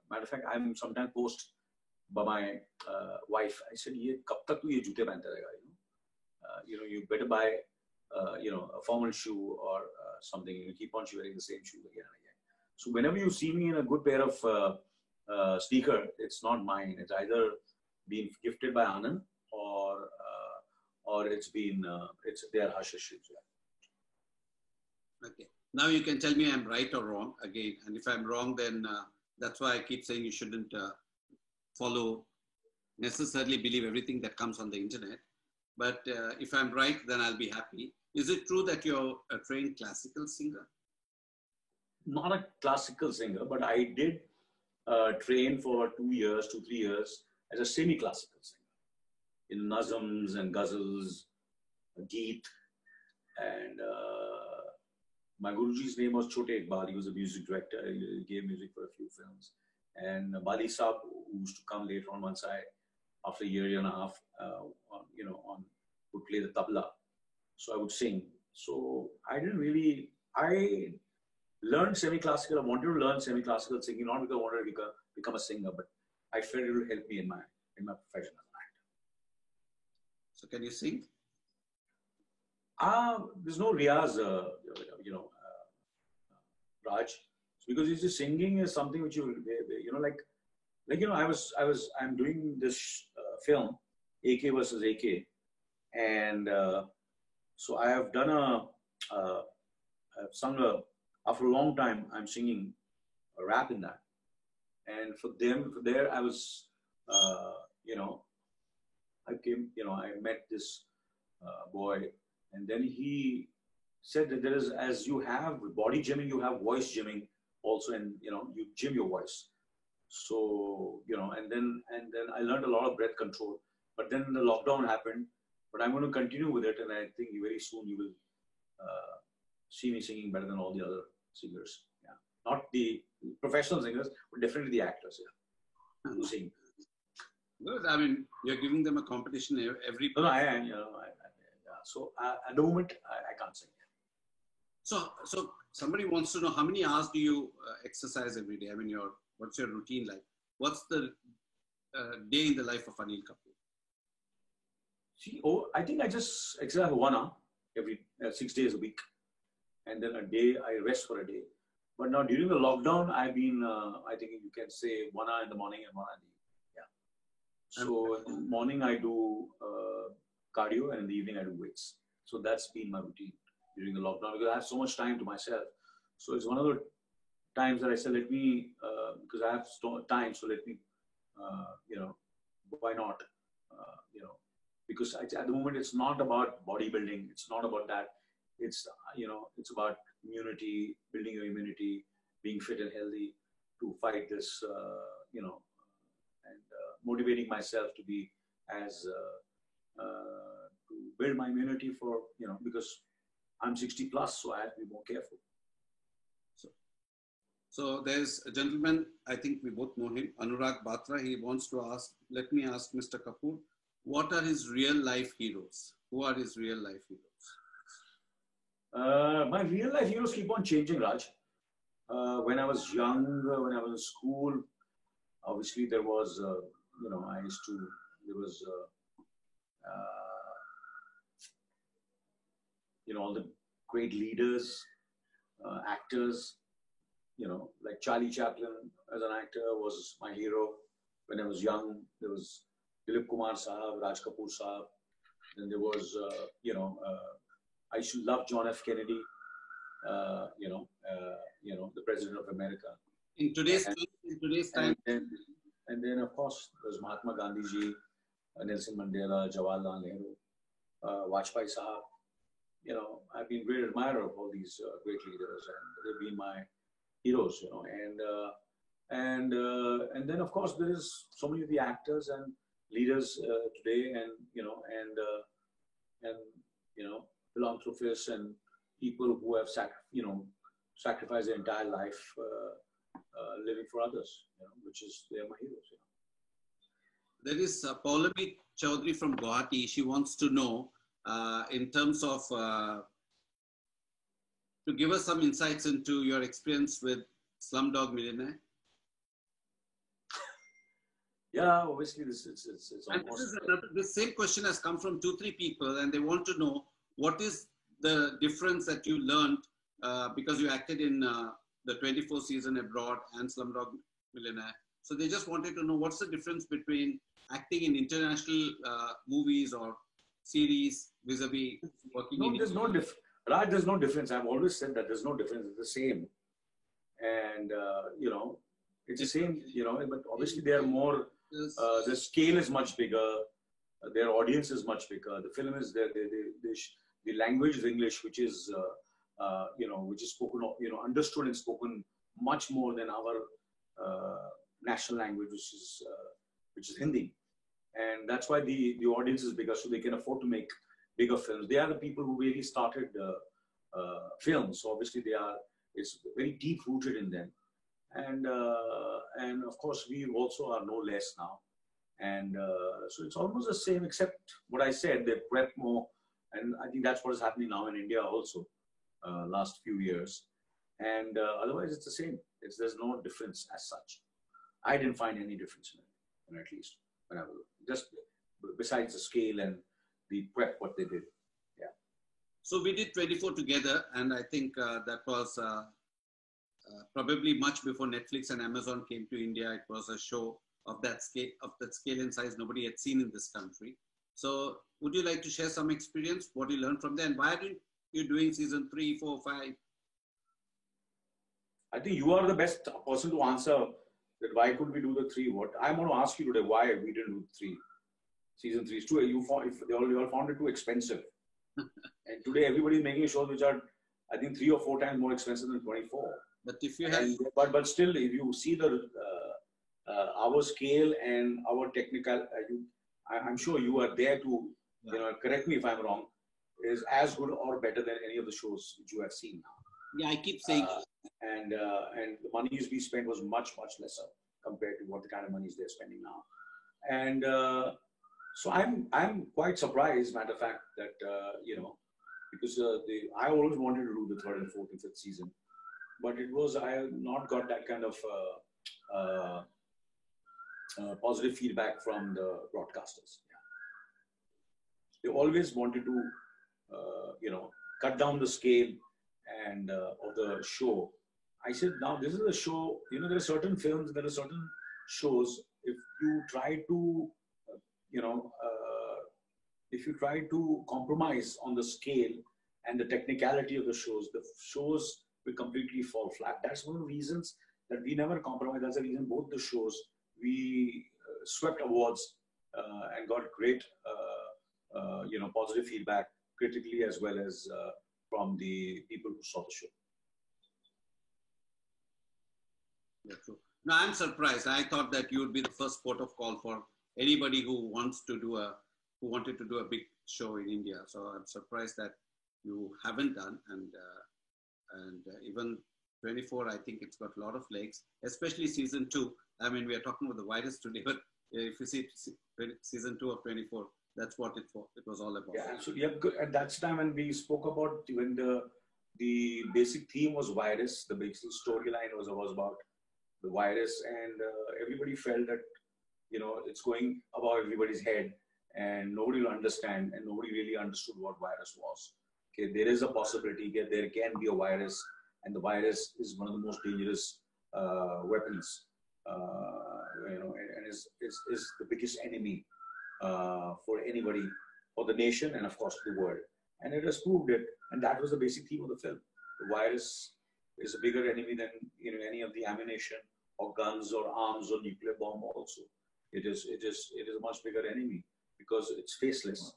matter of fact, I'm sometimes posed by my wife. I said, "Ye kab tak tu ye jute pehante rahega?" You better buy a formal shoe or something. You keep on wearing the same shoe again and again. So whenever you see me in a good pair of sneaker, it's not mine. It's either been gifted by Anand or it's their Harsha shoes. Yeah. Okay. Now you can tell me I'm right or wrong again. And if I'm wrong, then that's why I keep saying you shouldn't necessarily believe everything that comes on the internet. But if I'm right, then I'll be happy. Is it true that you're a trained classical singer? Not a classical singer, but I did train for 2 years, 2-3 years as a semi-classical singer. in nazms and ghazals, geet, and my Guruji's name was Chote Iqbal. He was a music director. He gave music for a few films. And Bali Saab, who used to come later on once after a year and a half, would play the tabla. So I would sing. So I learned semi-classical. I wanted to learn semi-classical singing, not because I wanted to become a singer, but I felt it will help me in my profession as an actor. So can you sing? There's no riyaz, Raj, because you see, singing is something which I'm doing this film, AK versus AK, and so I have done I've sung after a long time. I'm singing a rap in that, and there I was, I met this boy. And then he said that there is, as you have body gymming, you have voice gymming also, and you gym your voice. So and then I learned a lot of breath control. But then the lockdown happened. But I'm going to continue with it, and I think very soon you will see me singing better than all the other singers. Yeah, not the professional singers, but definitely the actors. Yeah, who sing. Good. I mean, you're giving them a competition every. No, I am. So at the moment, I can't sing. So somebody wants to know, how many hours do you exercise every day? I mean, what's your routine like? What's the day in the life of Anil Kapoor? I think I just exercise 1 hour every 6 days a week, and then a day I rest for a day. But now during the lockdown, I've been, I think you can say 1 hour in the morning and 1 hour in the evening. Yeah. So in the morning I do cardio, and in the evening I do weights. So that's been my routine during the lockdown, because I have so much time to myself. So it's one of the times that I said, let me, because I have time, so let me, why not, because at the moment it's not about bodybuilding. It's not about that. It's, it's about immunity, building your immunity, being fit and healthy to fight this, and motivating myself to be as, to build my immunity for, because I'm 60 plus, so I have to be more careful. So there's a gentleman, I think we both know him, Anurag Batra. He wants to ask, let me ask Mr. Kapoor, what are his real life heroes? Who are his real life heroes? My real life heroes keep on changing, Raj. When I was young, when I was in school, obviously there was, all the great leaders, actors, like Charlie Chaplin as an actor was my hero. When I was young, there was Dilip Kumar Sahab, Raj Kapoor Sahab. Then there was, I used to love John F. Kennedy, the President of America. In today's time. And then, of course, there's Mahatma Gandhi ji, Nelson Mandela, Jawaharlal Nehru, Vajpayee Sahab. I've been a great admirer of all these great leaders, and they've been my heroes, and then of course there is so many of the actors and leaders today, and philanthropists and people who have sacrificed their entire life living for others, they're my heroes. There is Paulami Chaudhary from Guwahati. She wants to know, in terms of, to give us some insights into your experience with Slumdog Millionaire. Yeah, obviously it's almost... The same question has come from 2-3 people, and they want to know what is the difference that you learned because you acted in the 24 season abroad and Slumdog Millionaire. So they just wanted to know what's the difference between acting in international movies or series vis-a-vis working in... There's no difference. Raj, there's no difference. I've always said that there's no difference. It's the same. And, it's the same, but obviously they are more, the scale is much bigger. Their audience is much bigger. The film is there. The language is English, which is, which is spoken, understood and spoken much more than our national language, which is Hindi. And that's why the audience is bigger, so they can afford to make bigger films. They are the people who really started films. So obviously it's very deep rooted in them. And of course, we also are no less now. And so it's almost the same, except what I said, they prep more. And I think that's what is happening now in India also, last few years. And otherwise, it's the same. There's no difference as such. I didn't find any difference in it, at least when I was just besides the scale and the prep, what they did. Yeah. So we did 24 together, and I think that was probably much before Netflix and Amazon came to India. It was a show of that scale and size nobody had seen in this country. So would you like to share some experience, what you learned from there, and why are you doing season 3, 4, 5? I think you are the best person to answer that why could we do the 3? What I'm going to ask you today, why we didn't do 3. Season 3 is too, you all found it too expensive. And today everybody is making shows which are, I think, 3 or 4 times more expensive than 24. But if you have, but still, if you see our scale and our technical, I'm sure you are there to, correct me if I'm wrong, is as good or better than any of the shows which you have seen now. Yeah, I keep saying. And the monies we spent was much lesser compared to what the kind of monies they're spending now. And so I'm quite surprised, matter of fact, that because I always wanted to do the 3rd and 4th and 5th season, but I have not got that kind of positive feedback from the broadcasters. Yeah. They always wanted to cut down the scale and of the show. I said, now this is a show, there are certain films, there are certain shows, if you try to if you try to compromise on the scale and the technicality of the shows will completely fall flat. That's one of the reasons that we never compromise. That's the reason both the shows we swept awards and got great positive feedback critically as well as from the people who saw the show. Yeah, true. No, I'm surprised. I thought that you would be the first port of call for anybody who wanted to do a big show in India. So I'm surprised that you haven't done. And even 24, I think it's got a lot of legs, especially season 2. I mean, we are talking about the virus today, but if you see season 2 of 24, that's what it was all about. Yeah, so yeah, good. At that time when we spoke about when the basic theme was virus, the basic storyline was about the virus, and everybody felt that it's going above everybody's head, and nobody will understand, and nobody really understood what virus was. Okay, there is a possibility that there can be a virus, and the virus is one of the most dangerous weapons, and is the biggest enemy for anybody, for the nation, and of course the world. And it has proved it, and that was the basic theme of the film. The virus is a bigger enemy than any of the ammunition or guns or arms or nuclear bomb. Also, it is a much bigger enemy because it's faceless,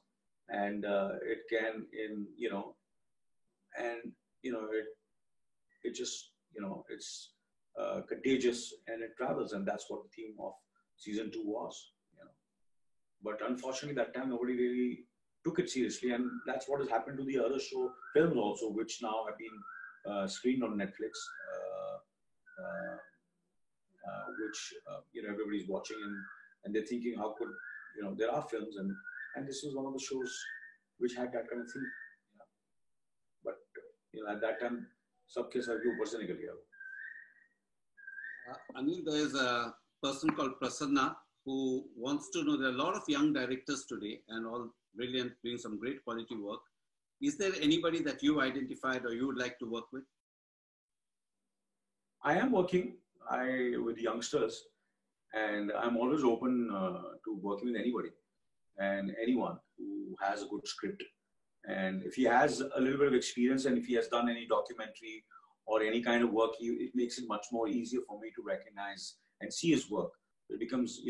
and it can it's contagious, and it travels, and that's what the theme of season 2 was. But unfortunately, that time nobody really took it seriously, and that's what has happened to the other films also, which now have been screened on Netflix, which everybody's watching, and they're thinking, how could there are films, and this was one of the shows which had that kind of thing. But at that time, सबके sir के ऊपर से निकल गया. Anil, there is a person called Prasanna who wants to know, there are a lot of young directors today and all brilliant, doing some great quality work. Is there anybody that you identified or you would like to work with? I am working with youngsters, and I'm always open to working with anybody and anyone who has a good script. And if he has a little bit of experience, and if he has done any documentary or any kind of work, it makes it much more easier for me to recognize and see his work. It becomes,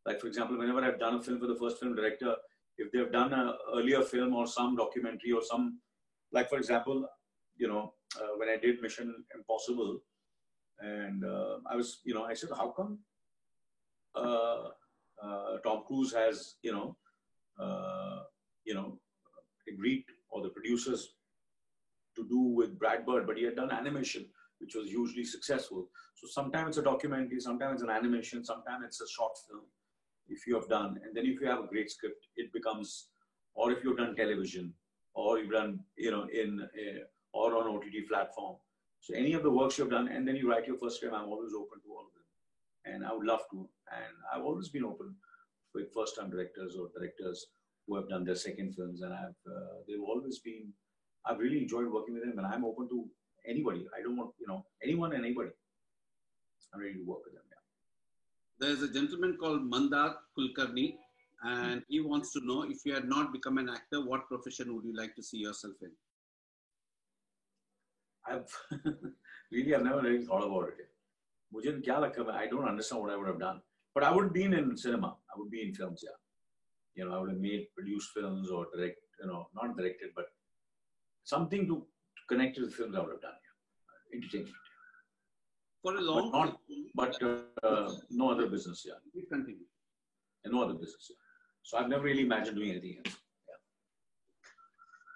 like for example, whenever I've done a film for the first film director, if they've done an earlier film or some documentary or some, like for example, when I did Mission Impossible, and I was, I said, how come Tom Cruise has, agreed, or the producers, to do with Brad Bird, but he had done animation, which was hugely successful. So sometimes it's a documentary, sometimes it's an animation, sometimes it's a short film. If you have done, and then if you have a great script, it becomes, or if you've done television, or you've done, or on OTT platform. So any of the works you've done, and then you write your first script, I'm always open to all of them. And I would love to. And I've always been open with first-time directors or directors who have done their second films. And they've always been, I've really enjoyed working with them, and I'm open to anybody. I don't want, anyone and anybody. I'm ready to work with them. Yeah. There's a gentleman called Mandar Kulkarni, and he wants to know, if you had not become an actor, what profession would you like to see yourself in? I've never really thought about it. I don't understand what I would have done. But I would have been in cinema. I would be in films, yeah. I would have produced films or not directed, but something to connect to the films I would have done, yeah. Entertainment. For a long time. But no other business, yeah. We continue. And no other business, yeah. So I've never really imagined doing anything else.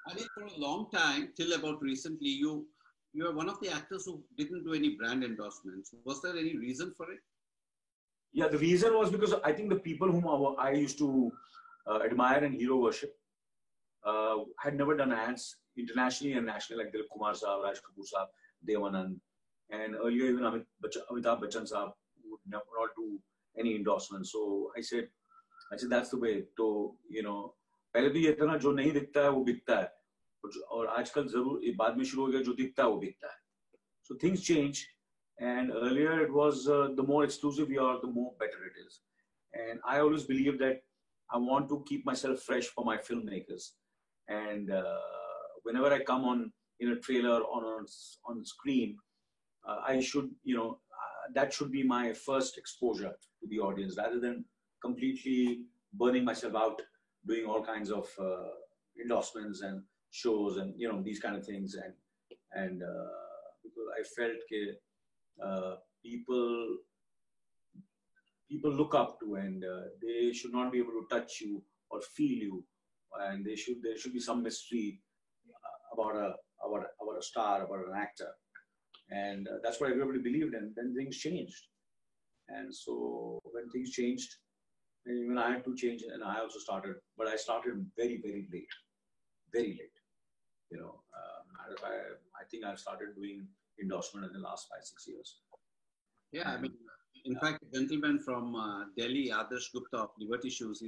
I think for a long time, till about recently, you are one of the actors who didn't do any brand endorsements. Was there any reason for it? Yeah, the reason was because I think the people whom I used to admire and hero worship had never done ads internationally and nationally, like Dilip Kumar Saab, Raj Kapoor Saab, Dev Anand, and earlier even Amitabh Bachchan Saab would not do any endorsements. So I said that's the way. So, पहले तो ये था ना, जो नहीं दिखता है वो बिकता है, और आजकल जरूर बाद में शुरू हो गया, जो दिखता है वो बिकता है. So things change, and earlier it was the more exclusive you are, the more better it is. And I always believe that I want to keep myself fresh for my filmmakers, and whenever I come on in a trailer on screen, I should, that should be my first exposure to the audience, rather than completely burning myself out doing all kinds of endorsements and shows and these kind of things, and because I felt people look up to, and they should not be able to touch you or feel you, and there should be some mystery about a star, about an actor, and that's what everybody believed. And then things changed, and so when things changed, even I had to change, and I also started, but I started very, very late, very late. I think I've started doing endorsement in the last 5-6 years. Yeah, I mean, in fact, a gentleman from Delhi, Adarsh Gupta of Liberty Shoes,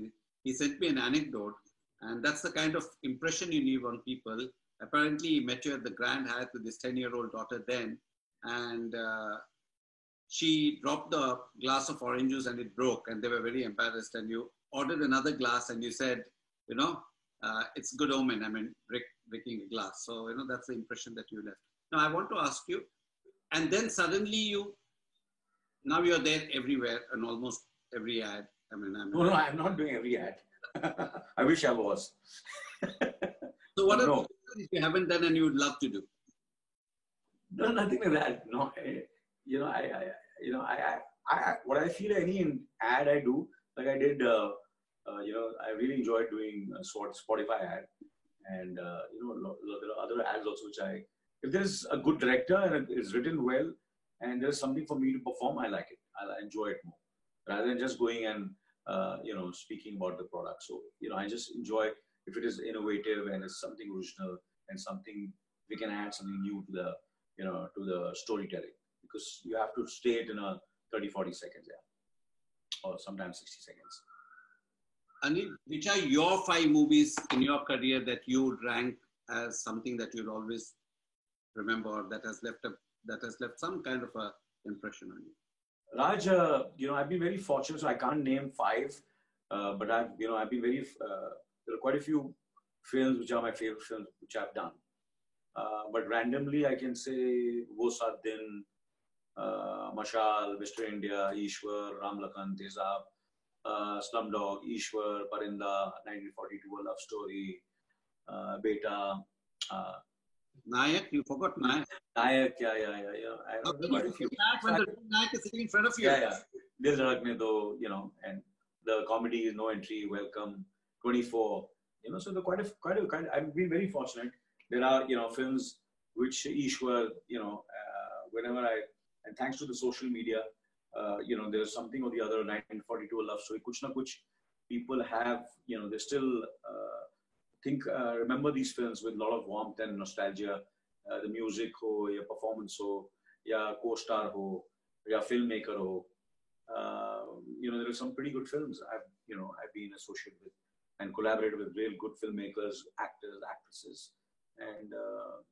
he sent me an anecdote, and that's the kind of impression you leave on people. Apparently, he met you at the Grand Hyatt with his 10-year-old daughter then, and she dropped the glass of orange juice and it broke, and they were very embarrassed, and you ordered another glass and you said, it's good omen, I mean, breaking a glass. So, that's the impression that you left. Now, I want to ask you, and then suddenly now you're there everywhere and almost every ad. I mean, no, I'm not doing every ad. I wish I was. So what are the things you haven't done and you would love to do? No, nothing like that. No, what I feel any ad I do, like I did, I really enjoyed doing a Spotify ad, and there are other ads also which if there's a good director and it's written well, and there's something for me to perform, I like it. I enjoy it more, rather than just going and speaking about the product. So I just enjoy if it is innovative and it's something original and something we can add something new to the to the storytelling, because you have to stay it in a 30-40 seconds, or sometimes 60 seconds. Anil, which are your 5 movies in your career that you would rank as something that you'll always remember, or that has left some kind of a impression on you? Raj, I've been very fortunate, so I can't name 5, but I've been very. There are quite a few films which are my favorite films which I've done. But randomly, I can say Wo Saat Din, Mashal, Mr. India, Ishwar, Ram Lakhan, Tezab, Slumdog, Ishwar, Parinda, 1942, A Love Story, Beta. Nayak, you forgot Nayak. Nayak, yeah. I remember quite a few. When the Nayak is sitting in front of you. Yeah. Dil Dhadak Mein Do, and the comedy is No Entry, Welcome, 24. You know, so the I've been very fortunate. There are, you know, films which Ishwar, you know, whenever and thanks to the social media, you know, there's something or the other, 1942, A Love Story, kuch na kuch, people have, you know, they still remember these films with a lot of warmth and nostalgia. The music ho, ya performance ho, ya co-star ho, ya filmmaker ho. You know, there are some pretty good films I've been associated with and collaborated with real good filmmakers, actors, actresses, and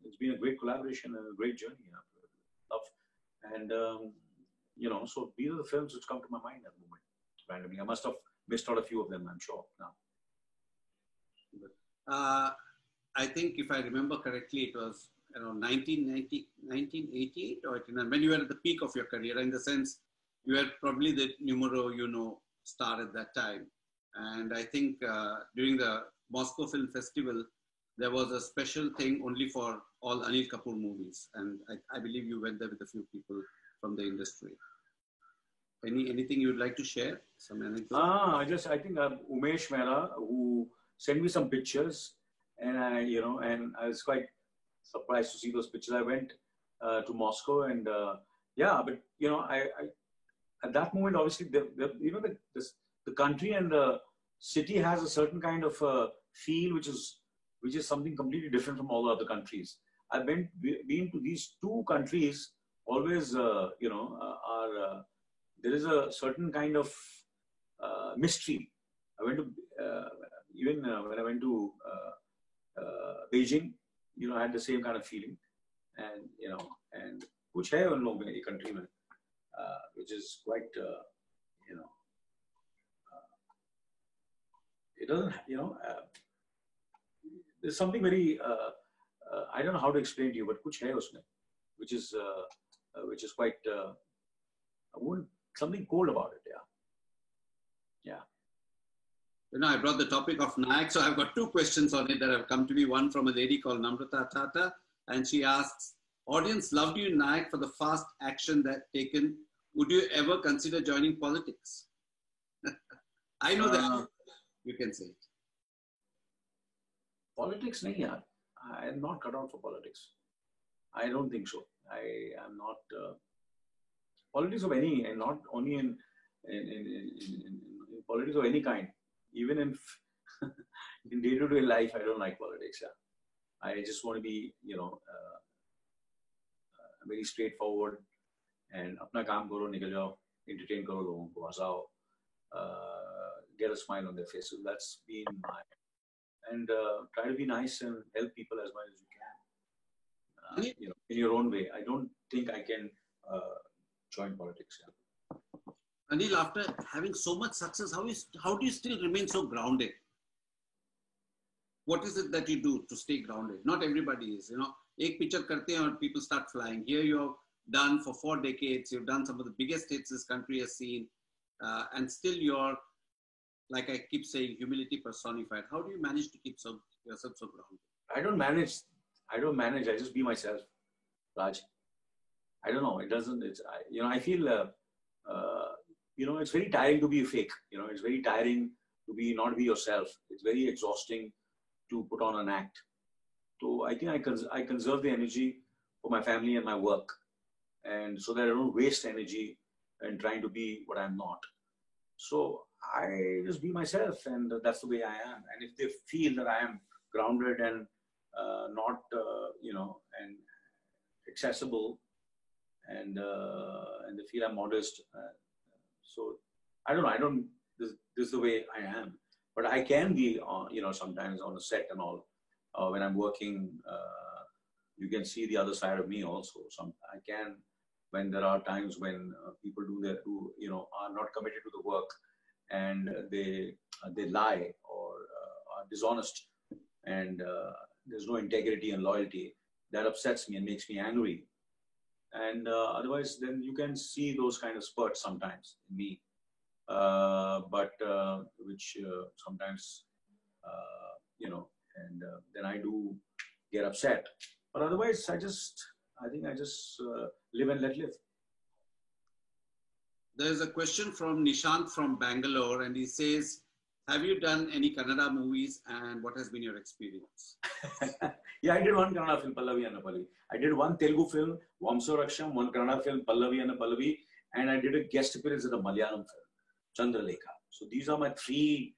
it's been a great collaboration and a great journey. You know, love, and you know, so these are the films which come to my mind at the moment randomly. I must have missed out a few of them, I'm sure now. I think if I remember correctly, it was around 1988 or 89, when you were at the peak of your career, in the sense you were probably the numero uno star at that time. And I think during the Moscow Film Festival, there was a special thing only for all Anil Kapoor movies. And I believe you went there with a few people from the industry. Anything you'd like to share? Some anecdote? I think Umesh Mehra, who sent me some pictures, and I was quite surprised to see those pictures. I went to Moscow, and but you know, I at that moment, obviously, the country and the city has a certain kind of feel, which is something completely different from all the other countries. I've been to these two countries. Always, there is a certain kind of mystery. I went to even when I went to Beijing, you know, I had the same kind of feeling, and you know, and kuch hai un log mein ye country mein, which is quite, you know, it doesn't, you know, there's something very, I don't know how to explain to you, but kuch hai usme, which is quite, something cold about it, yeah. You know, I brought the topic of Nayak, so I've got two questions on it that have come to me. One from a lady called Namrata Tata, and she asks, audience loved you in Nayak for the fast action that taken. Would you ever consider joining politics? I know that you can say it. Politics, nahi yaar. I am not cut out for politics. I don't think so. I am not politics of any, and not only in politics of any kind. Even in day-to-day life, I don't like politics. Yeah. I just want to be, you know, very straightforward and apna kaam karo, nikal jao, entertain karo logon ko, hasao, get a smile on their face. So that's been my, and try to be nice and help people as much as you can. You know, in your own way. I don't think I can join politics. Yeah. Anil, after having so much success, how do you still remain so grounded? What is it that you do to stay grounded? Not everybody is, you know. Ek picture karte hain and people start flying. Here you have done for 4 decades. You've done some of the biggest hits this country has seen, and still you're, like I keep saying, humility personified. How do you manage to keep yourself so grounded? I don't manage. I just be myself, Raj. I don't know. It doesn't. You know, I feel. You know, it's very tiring to be fake. You know, it's very tiring to not be yourself. It's very exhausting to put on an act. So I think I conserve the energy for my family and my work, and so that I don't waste energy in trying to be what I'm not. So I just be myself, and that's the way I am. And if they feel that I am grounded and not, you know, and accessible, and they feel I'm modest. So I don't know. This is the way I am. But I can be, you know, sometimes on a set and all. When I'm working, you can see the other side of me also. I can, when there are times when people who you know, are not committed to the work, and they lie or are dishonest, and there's no integrity and loyalty. That upsets me and makes me angry. And otherwise, then you can see those kind of spurts sometimes in me, but which sometimes, you know, and then I do get upset. But otherwise, I think I just live and let live. There's a question from Nishant from Bangalore, and he says, have you done any Kannada movies and what has been your experience? Yeah, I did one Kannada film, Pallavi and Pallavi. I did one Telugu film, Vamsa Raksham, one Kannada film, Pallavi and Pallavi, and I did a guest appearance in a Malayalam film, Chandralekha. So these are my three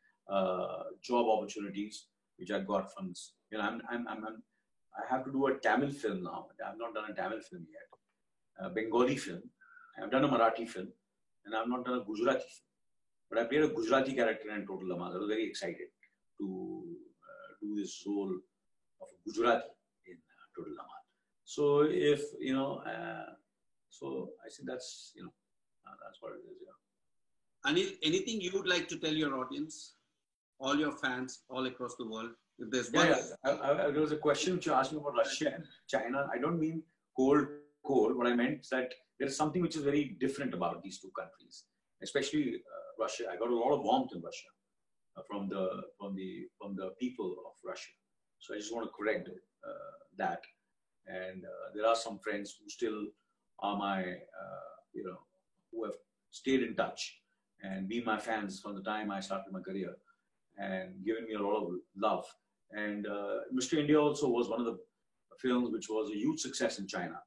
job opportunities which I got from this. You know, I have to do a Tamil film now. I've not done a Tamil film yet. A Bengali film. I've done a Marathi film, and I've not done a Gujarati film. But I played a Gujarati character in Total Lamaz. I was very excited to do this role of a Gujarati in Total Lamaz. So if, you know, so I think that's, you know, that's what it is, yeah. Anil, anything you would like to tell your audience, all your fans all across the world? If there's one. Yeah. There was a question which you asked me about Russia and China. I don't mean cold. What I meant is that there is something which is very different about these two countries, especially Russia. I got a lot of warmth in Russia from the people of Russia. So I just want to correct that. And there are some friends who still are my, you know, who have stayed in touch and been my fans from the time I started my career and given me a lot of love. And Mr. India also was one of the films which was a huge success in China.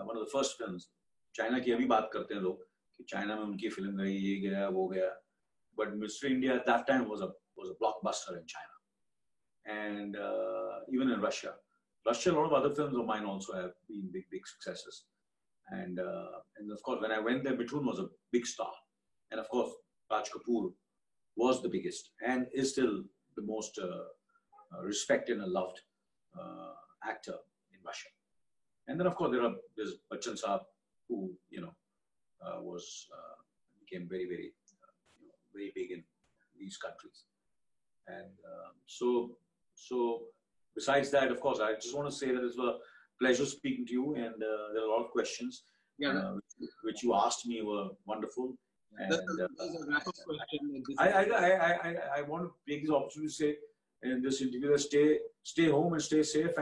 One of the first films. China की अभी बात करते हैं लोग कि China में उनकी film गई, ये गया, वो गया. But Mr. India at that time was a blockbuster in China, and even in Russia. A lot of other films of mine also have been big successes. And of course, when I went there, Mithun was a big star, and of course, Raj Kapoor was the biggest and is still the most respected and loved actor in Russia. And then, of course, there's Bachchan Saab, who, you know, became very big in these countries. And so besides that, of course, I just want to say that it was a pleasure speaking to you, and there are a lot of questions which you asked me were wonderful. And There's a wrap-up question. I want to take this opportunity to say in this interview that stay home and stay safe,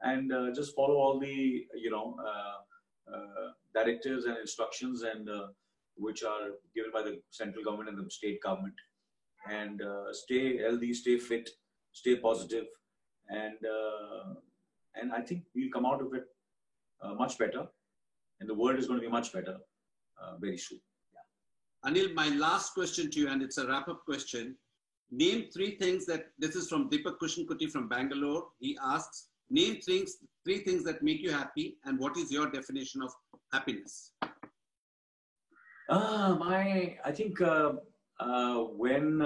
and just follow all the, you know, directives and instructions and which are given by the central government and the state government, and stay healthy, stay fit, stay positive, and I think we'll come out of it much better, and the world is going to be much better very soon. Yeah. Anil, my last question to you, and it's a wrap-up question. Name three things that, this is from Deepak Kushankuti from Bangalore. He asks, name three things that make you happy, and what is your definition of happiness? I think when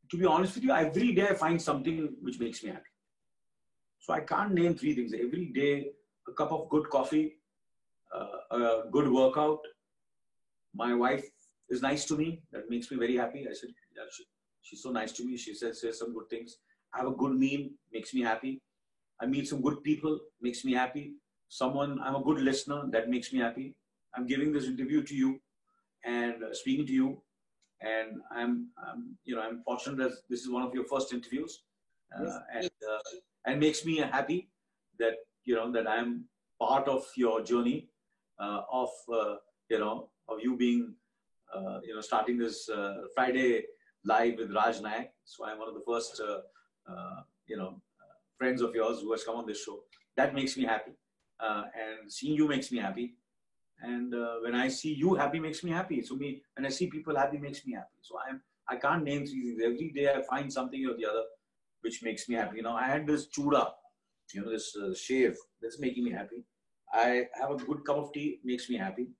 to be honest with you, every day I find something which makes me happy. So I can't name three things. Every day, a cup of good coffee, a good workout. My wife is nice to me. That makes me very happy. I said, yeah, she's so nice to me. She says some good things. I have a good meal, makes me happy. I meet some good people, makes me happy. I'm a good listener, that makes me happy. I'm giving this interview to you and speaking to you. And I'm fortunate that this is one of your first interviews, and makes me happy that, you know, that I'm part of your journey of you being, starting this Friday live with Raj Nayak. So I'm one of the first, friends of yours who has come on this show. That makes me happy, and seeing you makes me happy. And when I see you happy, makes me happy. So when I see people happy, makes me happy. So I can't name three things. Every day I find something or the other which makes me happy. You know, I had this chuda, this shave that's making me happy. I have a good cup of tea, makes me happy.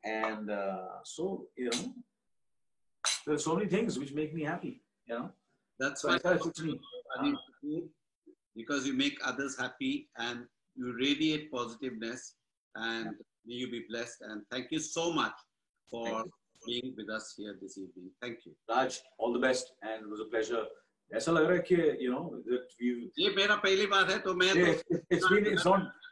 And so, there's so many things which make me happy. That's why because you make others happy and you radiate positiveness, and may you be blessed. And thank you so much for being with us here this evening. Thank you. Raj, all the best, and it was a pleasure. ऐसा लग रहा है कि that we. ये मेरा पहली बार है तो मैं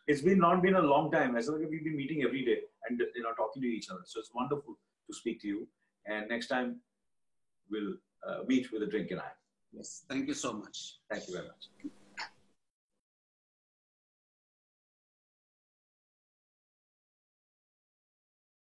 It's not been a long time. ऐसा लग रहा है we've been meeting every day and talking to each other. So it's wonderful to speak to you. And next time we'll meet with a drink in hand. Yes. Thank you so much. Thank you very much.